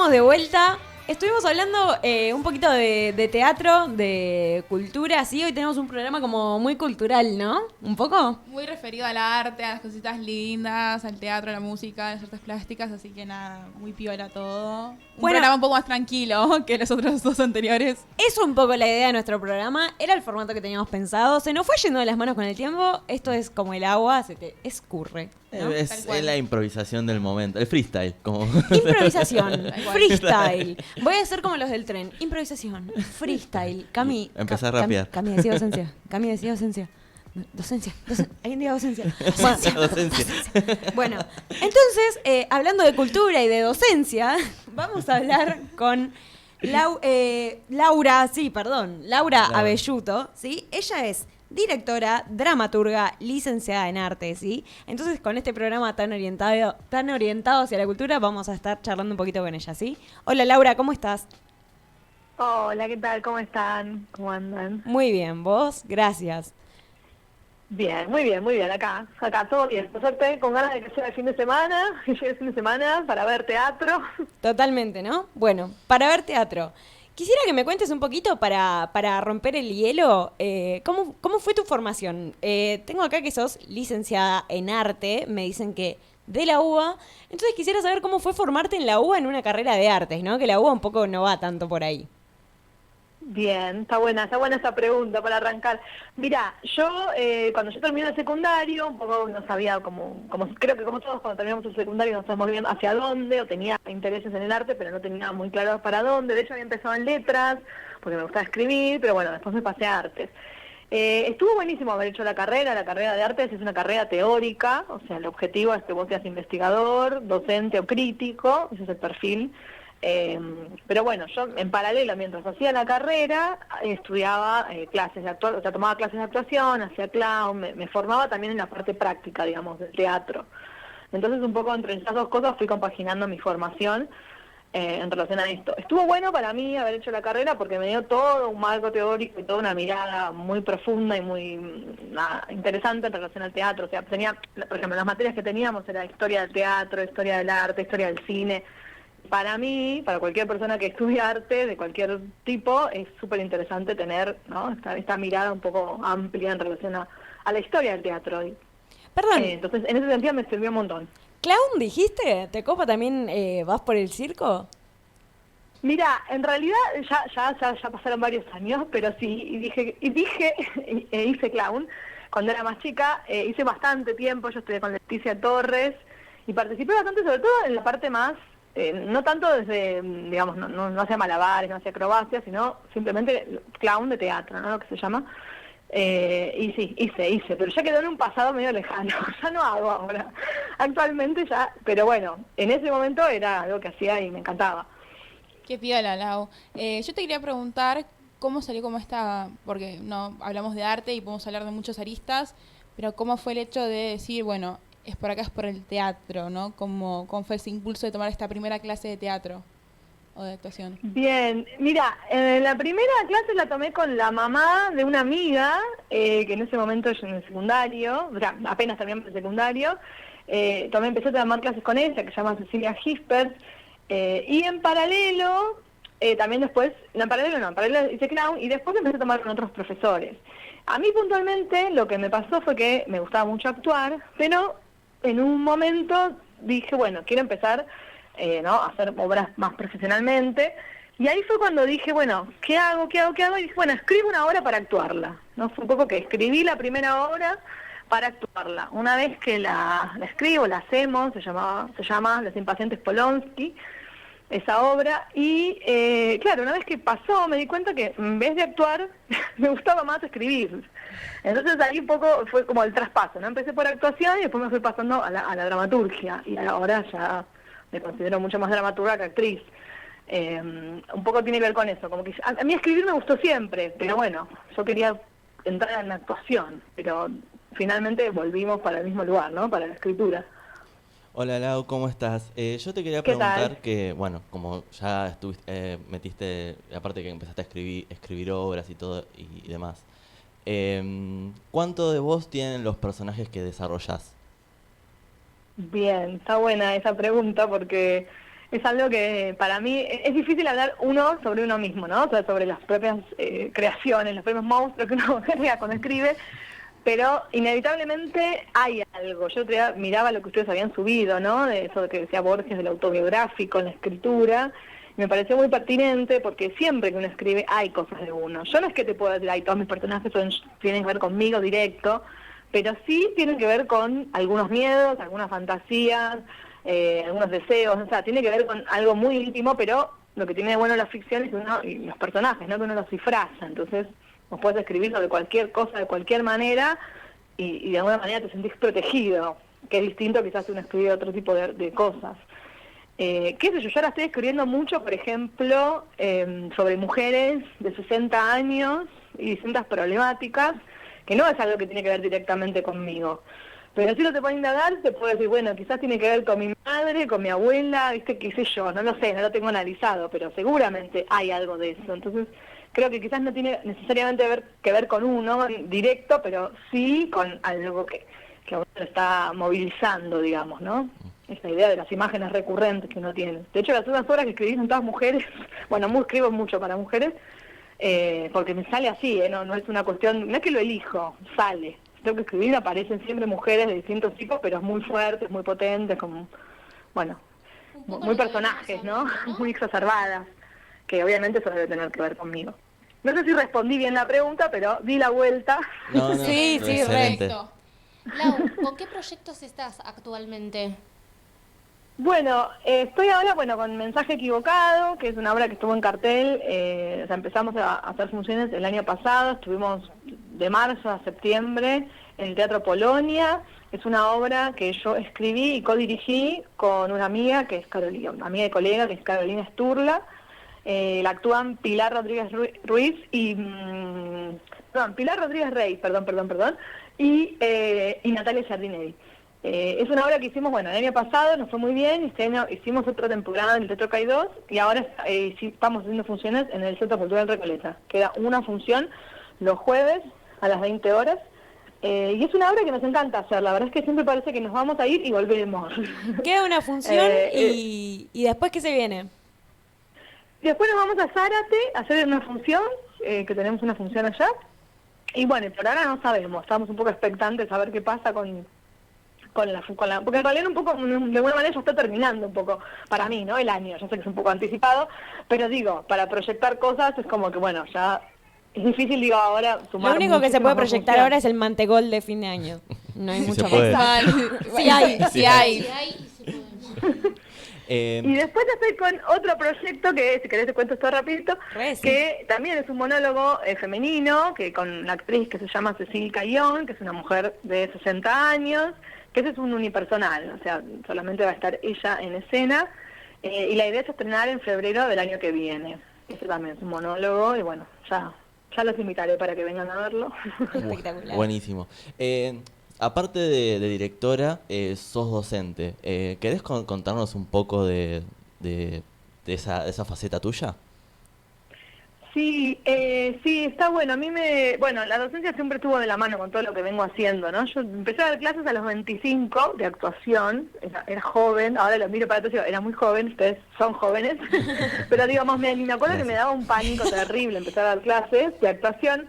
estamos de vuelta. Estuvimos hablando un poquito de teatro, de cultura, sí. Hoy tenemos un programa como muy cultural, ¿no? ¿Un poco? Muy referido al arte, a las cositas lindas, al teatro, a la música, a las artes plásticas, así que nada, muy piola todo. Un Bueno, programa un poco más tranquilo que los otros dos anteriores. es un poco la idea de nuestro programa. Era el formato que teníamos pensado. Se nos fue yendo de las manos con el tiempo. Esto es como el agua, se te escurre, ¿no? Tal cual. Es la improvisación del momento, el freestyle. Como... Improvisación, Tal cual. freestyle. Voy a hacer como los del tren. Improvisación, freestyle. Cami. Empezá a rapear. Cami decía docencia. Cami decía docencia. Docencia. Alguien diga docencia. Docencia. Bueno, entonces, hablando de cultura y de docencia, vamos a hablar con Laura Abelluto, ¿sí? Ella es directora, dramaturga, licenciada en arte, ¿sí? Entonces, con este programa tan orientado hacia la cultura, vamos a estar charlando un poquito con ella, ¿sí? Hola, Laura, ¿cómo estás? Hola, ¿qué tal? ¿Cómo están? ¿Cómo andan? Muy bien, ¿vos? Gracias. Bien, muy bien, acá todo bien. Por suerte, con ganas de que sea el fin de semana, que llegue el fin de semana para ver teatro. Totalmente, ¿no? Bueno, para ver teatro. Quisiera que me cuentes un poquito para romper el hielo. ¿Cómo fue tu formación? Tengo acá que sos licenciada en arte, me dicen que de la UBA. Entonces quisiera saber cómo fue formarte en la UBA en una carrera de artes, ¿no? Que la UBA un poco no va tanto por ahí. Bien, está buena esa pregunta para arrancar. Mira, yo cuando yo terminé el secundario, un poco no sabía creo que como todos cuando terminamos el secundario no sabemos bien hacia dónde, o tenía intereses en el arte, pero no tenía muy claro para dónde. De hecho había empezado en letras, porque me gustaba escribir, pero bueno, después me pasé a artes. Estuvo buenísimo haber hecho la carrera de artes es una carrera teórica, o sea, el objetivo es que vos seas investigador, docente o crítico, ese es el perfil. Pero bueno, yo en paralelo, mientras hacía la carrera, estudiaba clases de actuación, o sea, tomaba clases de actuación, hacía clown, me formaba también en la parte práctica, digamos, del teatro. Entonces un poco entre esas dos cosas fui compaginando mi formación en relación a esto. Estuvo bueno para mí haber hecho la carrera porque me dio todo un marco teórico y toda una mirada muy profunda y muy interesante en relación al teatro. O sea, tenía, por ejemplo, las materias que teníamos era historia del teatro, historia del arte, historia del cine. Para mí, para cualquier persona que estudie arte de cualquier tipo, es súper interesante tener, ¿no?, esta mirada un poco amplia en relación a la historia del teatro. Perdón, Entonces, en ese sentido me sirvió un montón. ¿clown dijiste? ¿Te copa también vas por el circo? Mira, en realidad ya pasaron varios años, pero sí, hice clown. Cuando era más chica, hice bastante tiempo, yo estudié con Leticia Torres y participé bastante, sobre todo en la parte más, no tanto desde, digamos, no hacía malabares, no hacía acrobacias, sino simplemente clown de teatro, ¿no?, lo que se llama. Y sí, hice, pero ya quedó en un pasado medio lejano, ya no hago ahora, actualmente ya, pero bueno, en ese momento era algo que hacía y me encantaba. Qué piola, Lau. Yo te quería preguntar cómo salió como esta, porque no hablamos de arte y podemos hablar de muchos aristas, pero cómo fue el hecho de decir, bueno, es por acá, es por el teatro, ¿no? ¿Cómo fue ese impulso de tomar esta primera clase de teatro o de actuación? Bien, mira, la primera clase la tomé con la mamá de una amiga, que en ese momento yo en el secundario, o sea, apenas terminamos el secundario, empecé a tomar clases con ella, que se llama Cecilia Gispert, y en paralelo, también después, en paralelo hice clown, y después empecé a tomar con otros profesores. A mí puntualmente lo que me pasó fue que me gustaba mucho actuar, pero en un momento dije, bueno, quiero empezar ¿no?, a hacer obras más profesionalmente, y ahí fue cuando dije, bueno, ¿qué hago? Y dije, bueno, escribo una obra para actuarla, ¿no? Fue un poco que escribí la primera obra para actuarla. Una vez que la escribo, la hacemos, se llama Los Impacientes Polonsky, esa obra, y claro, una vez que pasó me di cuenta que en vez de actuar me gustaba más escribir. Entonces ahí un poco fue como el traspaso, ¿no? Empecé por actuación y después me fui pasando a la dramaturgia, y ahora ya me considero mucho más dramaturga que actriz. Un poco tiene que ver con eso, como que a mí escribir me gustó siempre, pero bueno, yo quería entrar en la actuación, pero finalmente volvimos para el mismo lugar, ¿no?, para la escritura. Hola Lau, ¿cómo estás? Yo te quería ¿Qué preguntar tal? que, bueno, como ya metiste, aparte que empezaste a escribir obras y todo y demás, ¿cuánto de vos tienen los personajes que desarrollás? Bien, está buena esa pregunta porque es algo que para mí es difícil hablar uno sobre uno mismo, ¿no? O sea, sobre las propias creaciones, los propios monstruos que uno crea cuando escribe, pero inevitablemente hay algo. Yo otro día miraba lo que ustedes habían subido, ¿no? De eso que decía Borges, del autobiográfico en la escritura. Me pareció muy pertinente porque siempre que uno escribe hay cosas de uno. Yo no es que te puedo decir, ay, todos mis personajes tienen que ver conmigo directo, pero sí tienen que ver con algunos miedos, algunas fantasías, algunos deseos, o sea, tiene que ver con algo muy íntimo, pero lo que tiene de bueno la ficción es que uno, y los personajes, ¿no? Que uno los disfraza, entonces vos podés escribir sobre cualquier cosa de cualquier manera y de alguna manera te sentís protegido, que es distinto quizás uno escribir otro tipo de cosas. Qué sé yo ahora estoy escribiendo mucho, por ejemplo, sobre mujeres de 60 años y distintas problemáticas, que no es algo que tiene que ver directamente conmigo. Pero si lo te puede indagar, te puedo decir, bueno, quizás tiene que ver con mi madre, con mi abuela, viste, qué sé yo, no lo sé, no lo tengo analizado, pero seguramente hay algo de eso. Entonces, creo que quizás no tiene necesariamente que ver con uno directo, pero sí con algo que a uno lo está movilizando, digamos, ¿no? Esa idea de las imágenes recurrentes que uno tiene. De hecho, las últimas obras que escribí son todas mujeres, bueno, escribo mucho para mujeres, porque me sale así, no es una cuestión, no es que lo elijo, sale. Tengo que escribir, aparecen siempre mujeres de distintos tipos, pero muy fuertes, muy potentes, como, bueno, muy personajes, ¿no? Muy exacerbadas, que obviamente eso debe tener que ver conmigo. No sé si respondí bien la pregunta, pero di la vuelta. No, Sí, sí, excelente. Perfecto. Lau, ¿con qué proyectos estás actualmente? Bueno, estoy ahora con Mensaje Equivocado, que es una obra que estuvo en cartel, o sea, empezamos a hacer funciones el año pasado, estuvimos de marzo a septiembre en el Teatro Polonia. Es una obra que yo escribí y codirigí con una amiga que es Carolina, una amiga y colega que es Carolina Sturla. La actúan Pilar Rodríguez Ruiz y Pilar Rodríguez Rey, perdón, y Natalia Giardinelli. Es una obra que hicimos, el año pasado nos fue muy bien, este año hicimos otra temporada en el Teatro Caidós y ahora estamos haciendo funciones en el Centro Cultural Recoleta. Queda una función los jueves a las 20 horas y es una obra que nos encanta hacer, la verdad es que siempre parece que nos vamos a ir y volvemos. Queda una función y después, ¿qué se viene? Después nos vamos a Zárate a hacer una función, que tenemos una función allá, y bueno, por ahora no sabemos, estamos un poco expectantes a ver qué pasa con la porque en realidad un poco, de alguna manera ya está terminando un poco, para mí, ¿no? El año, ya sé que es un poco anticipado, pero digo, para proyectar cosas es como que, ya es difícil, digo, ahora sumar. Lo único que se puede muchísimas proyectar funciones. ahora es el mantegol de fin de año. No hay Sí mucho se puede. más. Sí hay, sí hay. Si hay y se puede. Y después estoy con otro proyecto que, si querés te cuento esto rapidito, Re, sí. que también es un monólogo femenino, que con una actriz que se llama Cecil Cayón, que es una mujer de 60 años, que ese es un unipersonal, o sea, solamente va a estar ella en escena, y la idea es estrenar en febrero del año que viene. Ese también es un monólogo, y ya los invitaré para que vengan a verlo. Espectacular. Buenísimo. Aparte de directora, sos docente. ¿Querés contarnos un poco de esa faceta tuya? Sí, sí, está bueno. A mí la docencia siempre estuvo de la mano con todo lo que vengo haciendo, ¿no? Yo empecé a dar clases a los 25 de actuación, era joven, ahora los miro para atrás y digo, era muy joven, ustedes son jóvenes, pero digamos, me acuerdo que me daba un pánico terrible empezar a dar clases de actuación.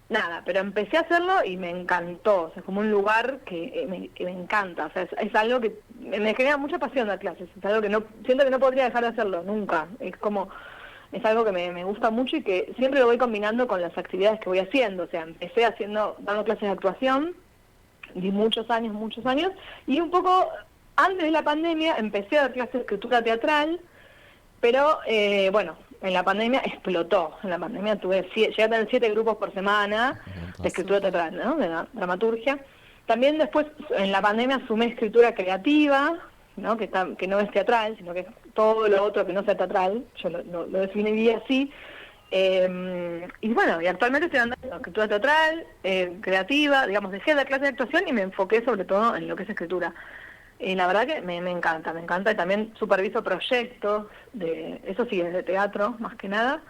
Nada, pero empecé a hacerlo y me encantó, o sea, es como un lugar que me encanta, o sea, es algo que me genera mucha pasión dar clases, es algo que siento que no podría dejar de hacerlo nunca, es algo que me gusta mucho y que siempre lo voy combinando con las actividades que voy haciendo, o sea, empecé dando clases de actuación, di muchos años, y un poco antes de la pandemia empecé a dar clases de escritura teatral, pero en la pandemia explotó. En la pandemia llegué a tener 7 grupos por semana de escritura teatral, ¿no? De la dramaturgia. También después, en la pandemia, sumé escritura creativa, ¿no? Que no es teatral, sino que es todo lo otro que no sea teatral. Yo lo definiría así. Y actualmente estoy dando escritura teatral, creativa, digamos, dejé de dar clases de actuación y me enfoqué sobre todo en lo que es escritura. Y la verdad que me encanta, y también superviso proyectos, eso sí, es de teatro, más que nada.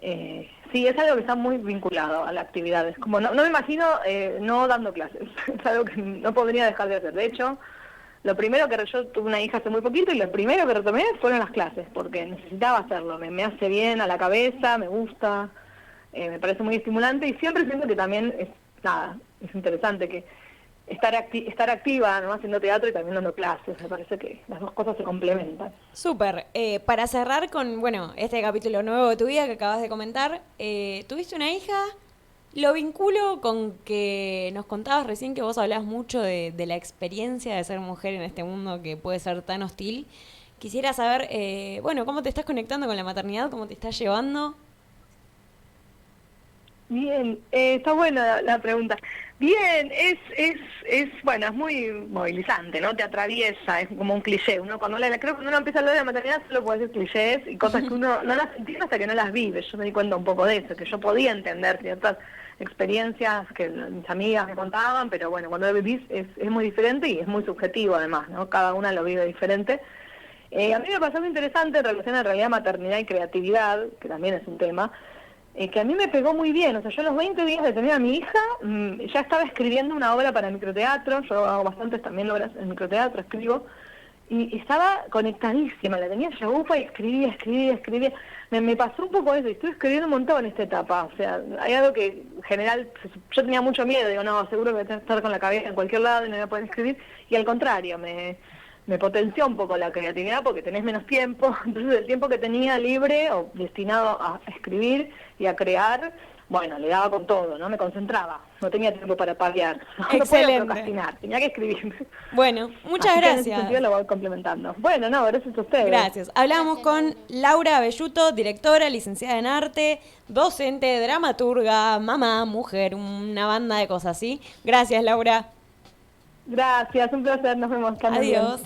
Sí, es algo que está muy vinculado a las actividades. Como no me imagino no dando clases, es algo que no podría dejar de hacer. De hecho, lo primero que yo tuve una hija hace muy poquito y lo primero que retomé fueron las clases, porque necesitaba hacerlo, me hace bien a la cabeza, me gusta, me parece muy estimulante y siempre siento que también es interesante que estar activa, ¿no? Haciendo teatro y también dando clases, me parece que las dos cosas se complementan. Súper. Para cerrar con, bueno, este capítulo nuevo de tu vida que acabas de comentar, tuviste una hija, lo vinculo con que nos contabas recién que vos hablabas mucho de la experiencia de ser mujer en este mundo que puede ser tan hostil. Quisiera saber, bueno, cómo te estás conectando con la maternidad, cómo te estás llevando. Bien, está buena la pregunta. Bien, bueno, es muy movilizante, ¿no? Te atraviesa, es como un cliché. Creo que cuando uno empieza a hablar de la maternidad solo puede decir clichés y cosas que uno no las entiende hasta que no las vive. Yo me di cuenta un poco de eso, que yo podía entender ciertas experiencias que mis amigas me contaban, pero bueno, cuando lo vivís es muy diferente y es muy subjetivo además, ¿no? Cada una lo vive diferente. A mí me pasó algo interesante en relación a realidad, maternidad y creatividad, que también es un tema, que a mí me pegó muy bien. O sea, yo a los 20 días de tener a mi hija, ya estaba escribiendo una obra para microteatro, yo hago bastantes también obras en microteatro, escribo, y estaba conectadísima, la tenía yagupa y escribía. Me pasó un poco eso, y estuve escribiendo un montón en esta etapa. O sea, hay algo que en general, yo tenía mucho miedo, digo, no, seguro que voy a estar con la cabeza en cualquier lado y no voy a poder escribir, y al contrario, me potenció un poco la creatividad porque tenés menos tiempo, entonces el tiempo que tenía libre o destinado a escribir y a crear, bueno, le daba con todo, ¿no? Me concentraba, no tenía tiempo para paviar, no podía procrastinar, tenía que escribir. Bueno, muchas Así gracias. Que en ese sentido lo voy complementando. Bueno, no, gracias a ustedes. Gracias. Hablamos con Laura Velluto, directora, licenciada en arte, docente, dramaturga, mamá, mujer, una banda de cosas, ¿sí? Gracias, Laura. Gracias, un placer, nos vemos. Adiós.